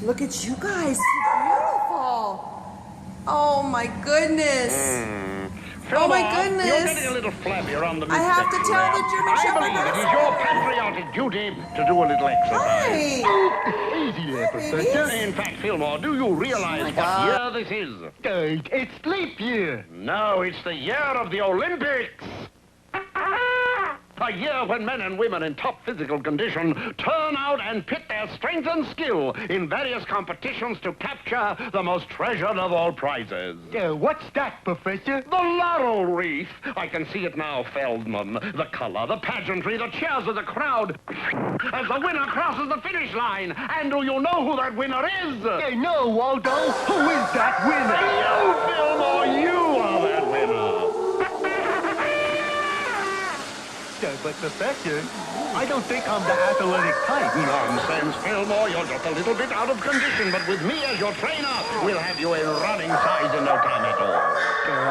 Look at you guys. Beautiful. Oh, my goodness. Oh, my goodness. You're getting a little flabby around the midsection. I have to tell the German I Shepherd believe it that's is your patriotic duty to do a little exercise. Right. Easy there, Babies. Professor. In fact, Fillmore, do you realize what God. year this is? It's leap year. No, it's the year of the Olympics. A year when men and women in top physical condition turn out and pit their strength and skill in various competitions to capture the most treasured of all prizes. What's that, Professor? The laurel wreath. I can see it now, Feldman. The color, the pageantry, the cheers of the crowd as the winner crosses the finish line. And do you know who that winner is? No, Waldo. Who is that winner? You, Fillmore, you are that winner. But, Professor, I don't think I'm the athletic type. Nonsense, Fillmore. You're just a little bit out of condition, but with me as your trainer, we'll have you in running size in no time at all.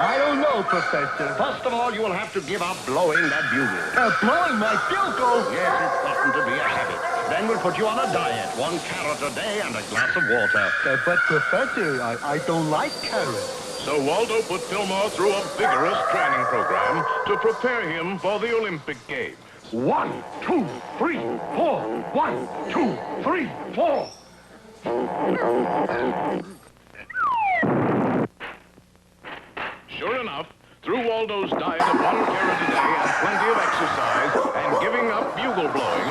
I don't know, Professor. First of all, you will have to give up blowing that bugle. Blowing my bugle? Yes, it's gotten to be a habit. Then we'll put you on a diet, 1 carrot a day and a glass of water. But, Professor, I don't like carrots. So Waldo put Fillmore through a vigorous training program to prepare him for the Olympic Games. 1, 2, 3, 4. 1, 2, 3, 4. Sure enough, through Waldo's diet of 1 carrot a day and plenty of exercise and giving up bugle blowing,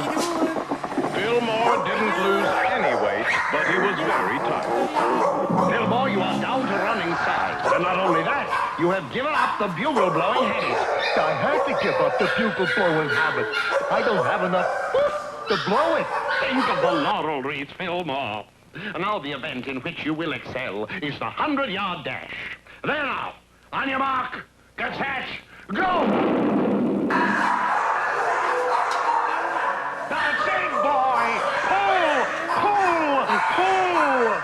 Fillmore didn't lose any weight, but he was very tired. Fillmore, you are down to running size. And not only that, you have given up the bugle blowing habit. I had to give up the bugle blowing habit. I don't have enough to blow it. Think of the laurel wreath, Fillmore. Now the event in which you will excel is the 100-yard dash. There now, on your mark, get set, go! That's it, boy! Pull! Pull! Pull!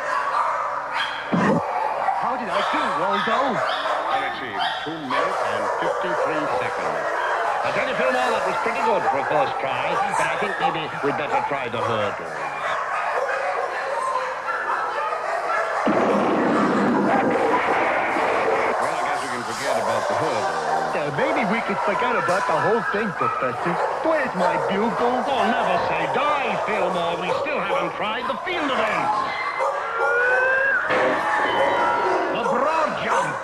How did I do, Waldo? Let's see, 2 minutes and 53 seconds. I tell you, Fillmore, that was pretty good for a first try, but I think maybe we'd better try the hurdle. Well, I guess we can forget about the hurdle. Maybe we could forget about the whole thing, Professor. Where's my bugle? Oh, never say die, Fillmore. We still haven't tried the field events. The broad jump.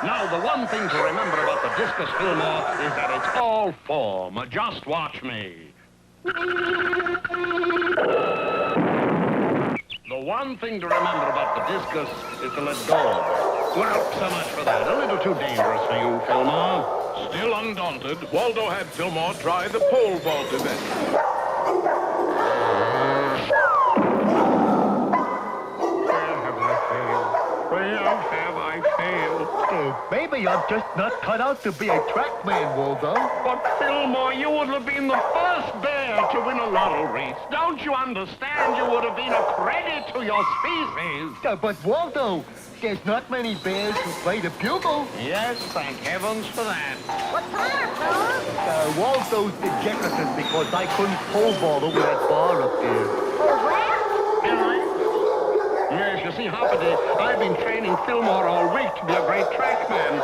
Now, the one thing to remember about the discus, Fillmore, is that it's all form. Just watch me. The one thing to remember about the discus is to let go. Well, so much for that. A little too dangerous for you, Fillmore. Still undaunted, Waldo had Fillmore try the pole vault event. Where have I failed? Where have I failed? Maybe I'm just not cut out to be a trackman, Waldo. But, Fillmore, you would have been the first bear to win a laurel wreath. Don't you understand? You would have been a credit to your species. But, Waldo, there's not many bears who play the bugle. Yes, thank heavens for that. What's the matter, fellas? Waldo's dejected because I couldn't pole vault over that bar up there. Oh, well? Yes, you see, Hoppity, I've been training Fillmore all week to be a great trackman. And...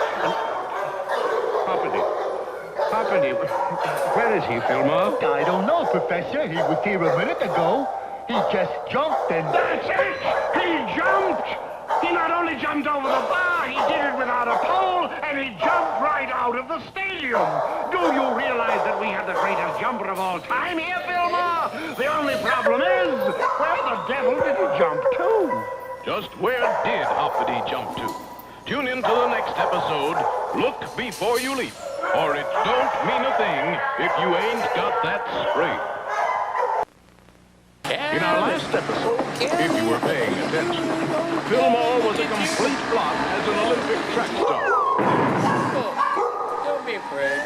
Hoppity, where is he, Fillmore? I don't know, Professor. He was here a minute ago. He just jumped and... That's it! He jumped! He not only jumped over the bar, he did it without a pole, and he jumped right out of the stadium. Do you realize that we have the greatest jumper of all time here, Fillmore? The only problem is, where the devil did he jump to? Just where did Hoppity jump to? Tune in to the next episode, Look Before You Leap, or it don't mean a thing if you ain't got that straight. In our last episode, if you were paying attention, Fillmore was a complete flop as an Olympic track star. Don't be afraid.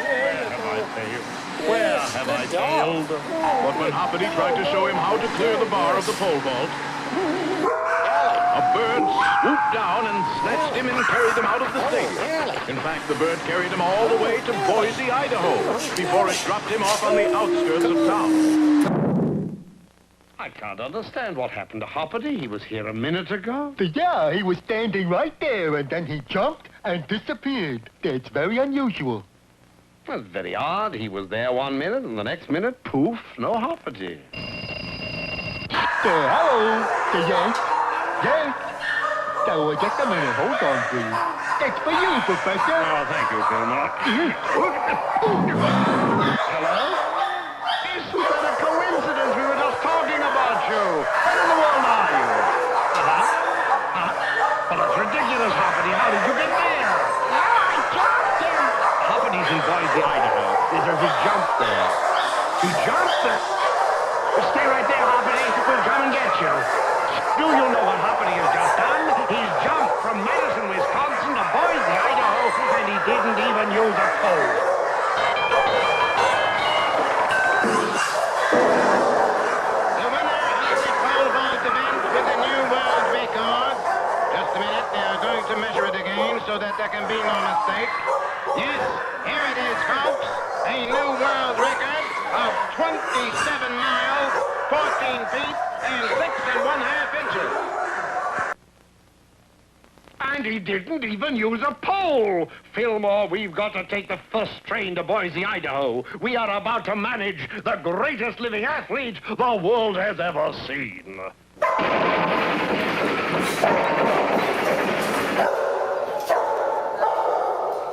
Where have I failed? But when Hoppity tried to show him how to clear the bar of the pole vault, a bird swooped down and snatched him and carried him out of the stadium. In fact, the bird carried him all the way to Boise, Idaho, before it dropped him off on the outskirts of town. I can't understand what happened to Hoppity. He was here a minute ago. Yeah, he was standing right there, and then he jumped and disappeared. That's very unusual. That's very odd. He was there 1 minute, and the next minute, poof, no Hoppity. Hello. Yes. Yes. So, just a minute. Hold on, please. That's for you, Professor. Oh, thank you, Fillmore. Hello? Isn't that a coincidence? We were just talking about you. Where in the world are you? Well, that's ridiculous, Hoppity. How did you get there? Well, I jumped him. Hoppity's in Boise, Idaho. He jumped there. He jumped there? Well, stay right there, Hoppity. We'll come and get you. Do you know what Hoppity has just done? He's jumped from Madison, Wisconsin to Boise, Idaho, and he didn't even use a pole. The winner of the pole vault event with the new world record. Just a minute, they are going to measure it again so that there can be no mistake. Yes, here it is, folks. A new world record of 27 miles, 14 feet, and 6½ inches. And he didn't even use a pole. Fillmore, we've got to take the first train to Boise, Idaho. We are about to manage the greatest living athlete the world has ever seen.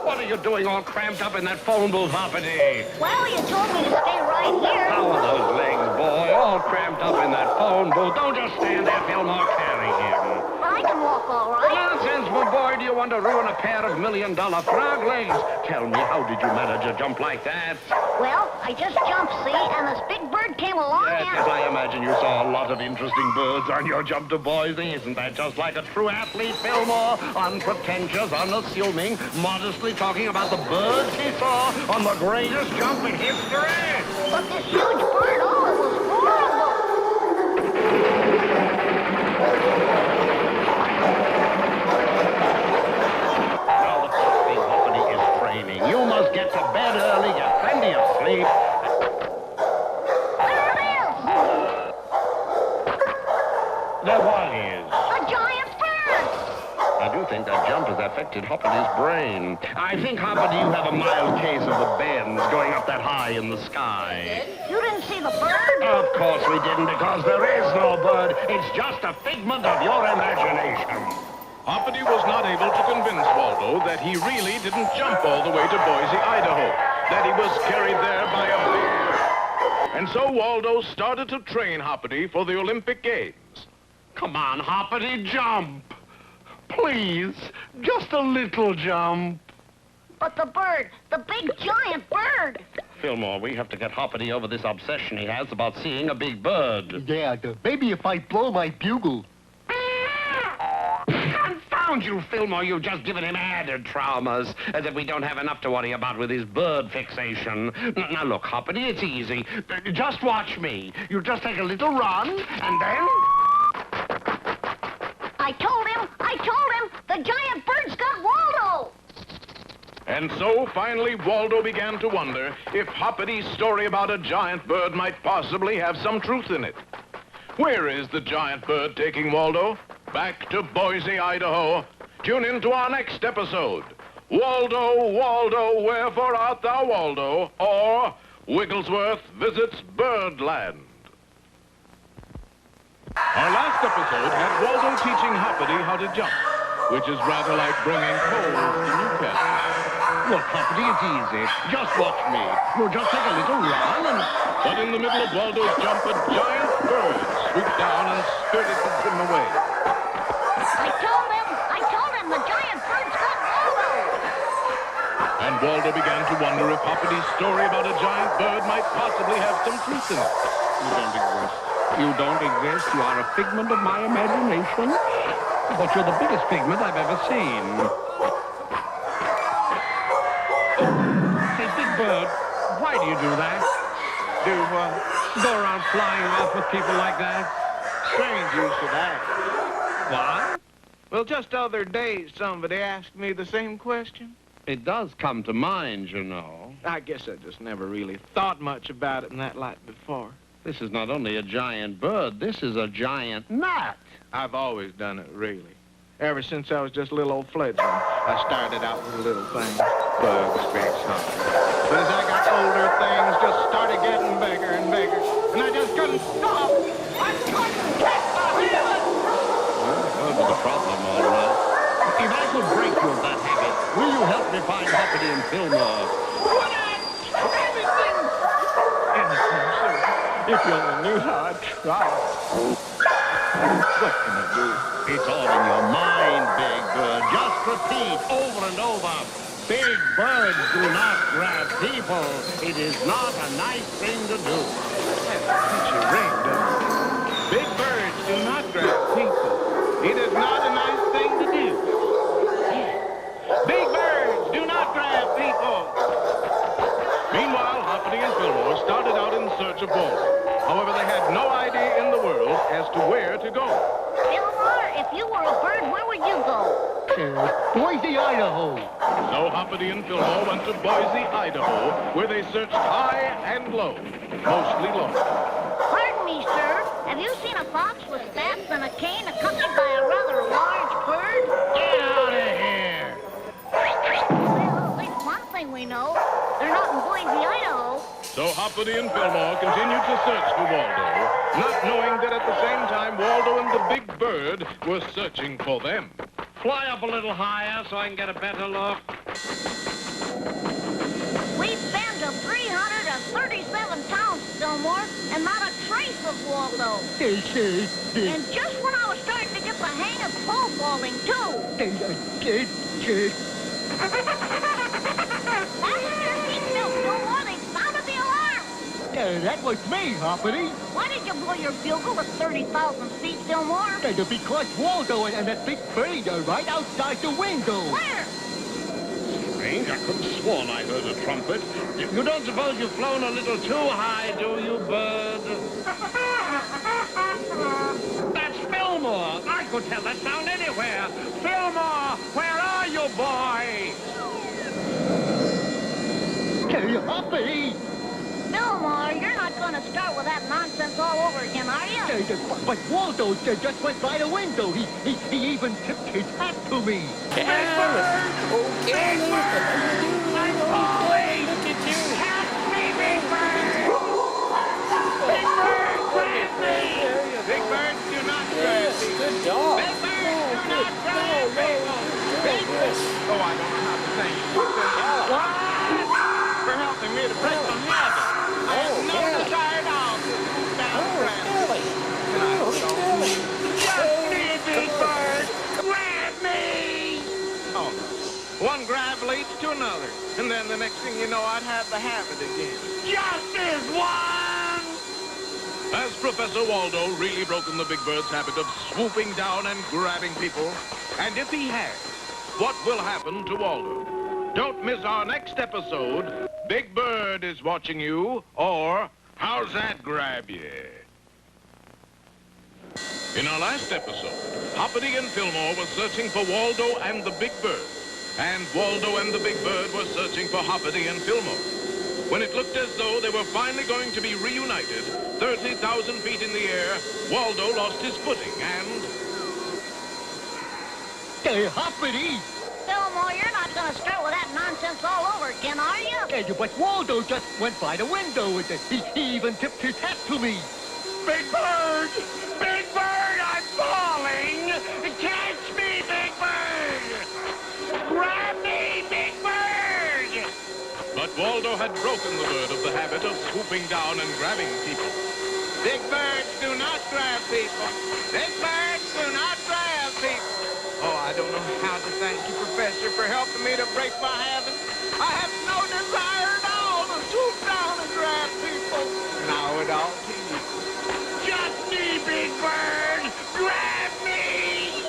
What are you doing all cramped up in that phone booth, Hoppity? Well, you told me to stay right here. How are those legs, boy? All cramped up in that phone booth. Don't just stand there, Fillmore. Carry him. But I can walk all right. Nonsense, my boy. Do you want to ruin a pair of $1 million frog legs? Tell me, how did you manage a jump like that? Well, I just jumped, see, and this big bird came along Yes, I imagine you saw a lot of interesting birds on your jump to Boise. Isn't that just like a true athlete, Fillmore? Unpretentious, unassuming, modestly talking about the birds he saw on the greatest jump in history. But this huge bird, oh, it was horrible. Now, the first thing Hoppity is training. You must get to bed early, get plenty of sleep. There it is. There what is? A giant bird. I do think that jump has affected Hoppity's brain. I think, Hoppity, you have a mild case of the bends going up that high in the sky. You didn't see the bird? Of course we didn't, because there is no bird. It's just a figment of your imagination. Hoppity was not able to convince Waldo that he really didn't jump all the way to Boise, Idaho, that he was carried there by a bear. And so Waldo started to train Hoppity for the Olympic Games. Come on, Hoppity, jump. Please, just a little jump. But the bird, the big giant bird. Fillmore, we have to get Hoppity over this obsession he has about seeing a big bird. Yeah, maybe if I blow my bugle. Confound you, Fillmore. You've just given him added traumas, as if we don't have enough to worry about with his bird fixation. Now, look, Hoppity, it's easy. Just watch me. You just take a little run, and then... I told him, the giant bird's got Waldo. And so, finally, Waldo began to wonder if Hoppity's story about a giant bird might possibly have some truth in it. Where is the giant bird taking Waldo? Back to Boise, Idaho. Tune in to our next episode. Waldo, Waldo, wherefore art thou, Waldo? Or Wigglesworth visits Birdland. Our last episode had Waldo teaching Hoppity how to jump, which is rather like bringing coals to Newcastle. Look, Hoppity, it's easy. Just watch me. You'll just take a little run and... But in the middle of Waldo's jump, a giant bird swooped down and skirted the trim away. I told him, the giant bird's Waldo began to wonder if Hoppity's story about a giant bird might possibly have some truth in it. You don't exist. You don't exist. You are a figment of my imagination. But you're the biggest figment I've ever seen. Say, Big Bird, why do you do that? Do what? Go around flying off with people like that? Strange you should ask. What? Well, just the other day, somebody asked me the same question. It does come to mind, you know. I guess I just never really thought much about it in that light before. This is not only a giant bird, this is a giant nut. I've always done it, really. Ever since I was just a little old fledgling, I started out with little things. Bugs, fish, something. But as I got older, things just started getting bigger and bigger. And I just couldn't stop. I couldn't get the feeling. Well, the problem, all right. If I could break you of that habit, will you help me find Hoppity and Fillmore? Would I? Anything? Anything, sir. If you only knew how I'd try. What can I do? It's all in your mind, Big Bird. Just repeat over and over. Big birds do not grab people. It is not a nice thing to do. That's your ring, doesn't it? Big birds do not grab people. It is not a nice thing to do. Big birds do not grab people. Meanwhile, Hoppity and Fillmore started out in search of Waldo. However, they had no idea in the world as to where to go. Fillmore, if you were a bird, where would you go? Boise, Idaho. So Hoppity and Fillmore went to Boise, Idaho, where they searched high and low, mostly low. Pardon me, sir. Have you seen a fox with staffs and a cane accompanied by a rather large bird? Get out of here! Well, at least one thing we know. They're not in Boise, Idaho. So Hoppity and Fillmore continued to search for Waldo, not knowing that at the same time Waldo and the big bird were searching for them. Fly up a little higher so I can get a better look. We've been to 337 towns, Fillmore, and not a trace of Waldo. And just when I was starting to get the hang of pole vaulting, too. Passenger seatbelt, Fillmore, they sounded the alarm. That was me, Hoppity. Why did you blow your bugle at 30,000 feet, Fillmore? Because Waldo and that big bird are right outside the window. Where? Strange, I could have sworn I heard a trumpet. You don't suppose you've flown a little too high, do you, bird? That's Fillmore. I could tell that sound anywhere. Fillmore, where are you, boy? Hey, Hoppity. Fillmore, you're not going to start with that nonsense all over again, are you? But Waldo just went by the window. He even tipped his hat to me. Okay. I'm falling! Look at you! Help me, Big Bird! Big Bird, grab me! Big birds do not grab people. Good dog. Big birds do not grab people. Big birds. Oh, I don't know how to sing it. What? For helping me to break my habit. I have no desire at all to move down grab. Just me, Big Bird! Grab me! Oh, no. One grab leads to another. And then the next thing you know, I'd have the habit again. Just as one! Has Professor Waldo really broken the big bird's habit of swooping down and grabbing people? And if he has, what will happen to Waldo? Don't miss our next episode, Big Bird is Watching You, or How's That Grab Ya? In our last episode, Hoppity and Fillmore were searching for Waldo and the Big Bird. And Waldo and the Big Bird were searching for Hoppity and Fillmore. When it looked as though they were finally going to be reunited, 30,000 feet in the air, Waldo lost his footing and... Hey, Hoppity. Fillmore, you're not going to start with that nonsense all over again, are you? Hey, but Waldo just went by the window with it. He even tipped his hat to me. Big Bird! Big Bird, I'm falling! Catch me, Big Bird! Grab me, Big Bird! But Waldo had broken the bird of the habit of swooping down and grabbing people. Big birds do not grab people. Big birds do not grab people. Oh, I don't know how to thank you, Professor, for helping me to break my habit. I have no desire at all to swoop down and grab people. And I would all to you. Just me, Big Bird! Grab me!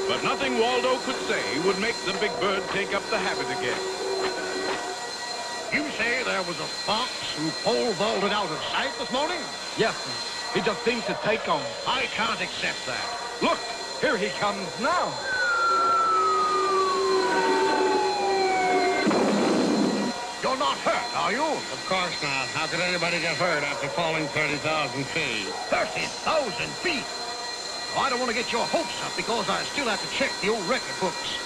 But nothing Waldo could say would make the big bird take up the habit again. You say there was a fox who pole vaulted out of sight this morning? Yes, sir. He just seems to take on. I can't accept that. Look, here he comes now. You're not hurt, are you? Of course not. How could anybody get hurt after falling 30,000 feet? 30,000 feet! Well, I don't want to get your hopes up because I still have to check the old record books.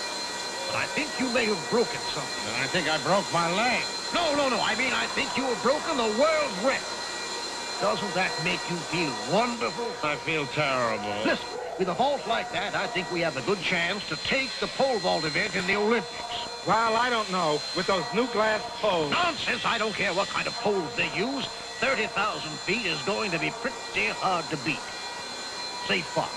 But I think you may have broken something. I think I broke my leg. No. I mean, I think you have broken the world record. Doesn't that make you feel wonderful? I feel terrible. Listen, with a vault like that, I think we have a good chance to take the pole vault event in the Olympics. Well, I don't know. With those new glass poles. Nonsense! I don't care what kind of poles they use. 30,000 feet is going to be pretty hard to beat. Say, Fox,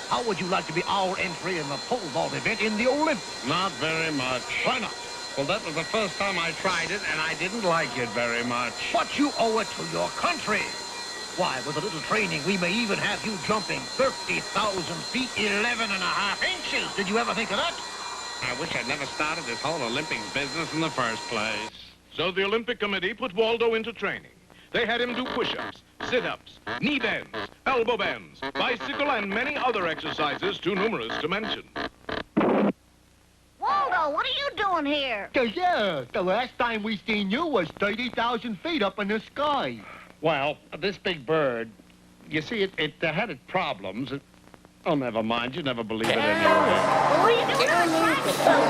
how would you like to be our entry in the pole vault event in the Olympics? Not very much. Why not? Well, that was the first time I tried it, and I didn't like it very much. But you owe it to your country. Why, with a little training, we may even have you jumping 30,000 feet, 11 and a half inches. Did you ever think of that? I wish I'd never started this whole Olympics business in the first place. So the Olympic Committee put Waldo into training. They had him do push-ups, sit-ups, knee bends, elbow bends, bicycle, and many other exercises too numerous to mention. Waldo, what are you doing here? Yeah, the last time we seen you was 30,000 feet up in the sky. Well, this big bird, you see, it had its problems. Oh, never mind. You never believe it anyway. Well, what are you doing outside the sun?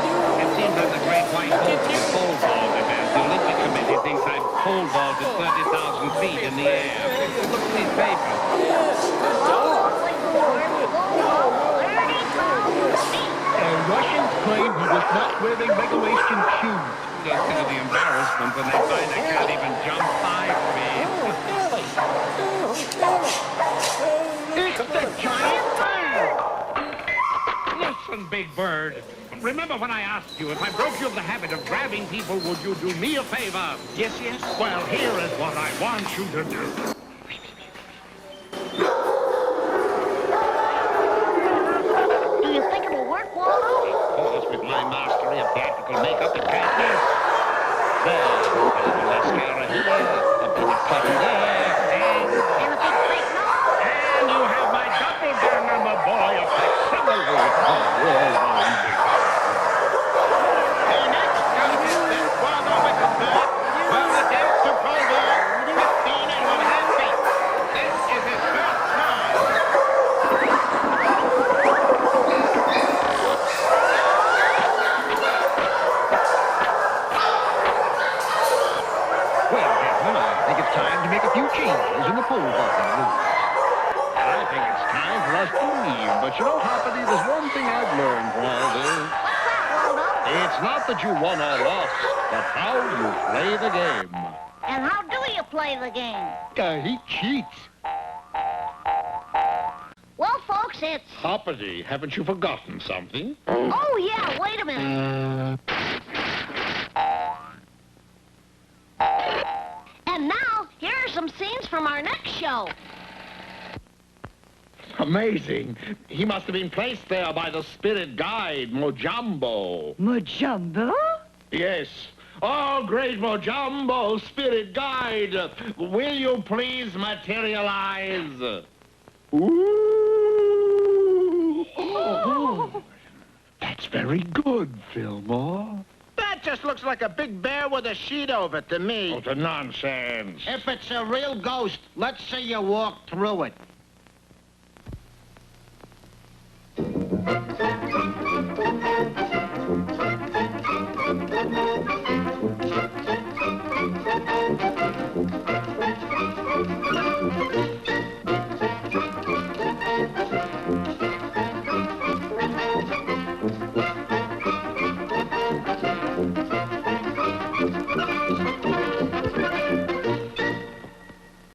It seems that the great white hope you pole vault event. The Olympic Committee thinks I've pole vaulted 30,000 feet in the air. Look at these papers. Russians claim he was not wearing regulation shoes. Just think of the embarrassment when they find I can't even jump 5 feet. It's the giant bird! Listen, Big Bird. Remember when I asked you if I broke you of the habit of grabbing people, would you do me a favor? Yes. Well, here is what I want you to do. Do you think it'll work, Waldo? Of course, with my mastery of theatrical makeup, it can't miss. There, a little mascara here, a bit of pucker there, And a big fake nose? and you have my doppelganger, boy, a facsimile. Well, the dance to pole vault, 15 and 1/2 feet. This is his first time. Well, gentlemen, I think it's time to make a few changes in the pole vaulting rules. I think it's time for us to leave. But you know, Hoppity, there's one thing I've learned from all this. What's that, Waldo? It's not that you won or lost, but how you play the game. And how do you play the game? He cheats. Well, folks, it's... Hoppity, haven't you forgotten something? Oh, yeah, wait a minute. And now, here are some scenes from our next show. Amazing. He must have been placed there by the spirit guide, Mojambo. Mojambo? Yes. Oh, great Mojambo, spirit guide, will you please materialize? Ooh. Oh. That's very good, Fillmore. That just looks like a big bear with a sheet over it to me. Oh, the nonsense. If it's a real ghost, let's see you walk through it.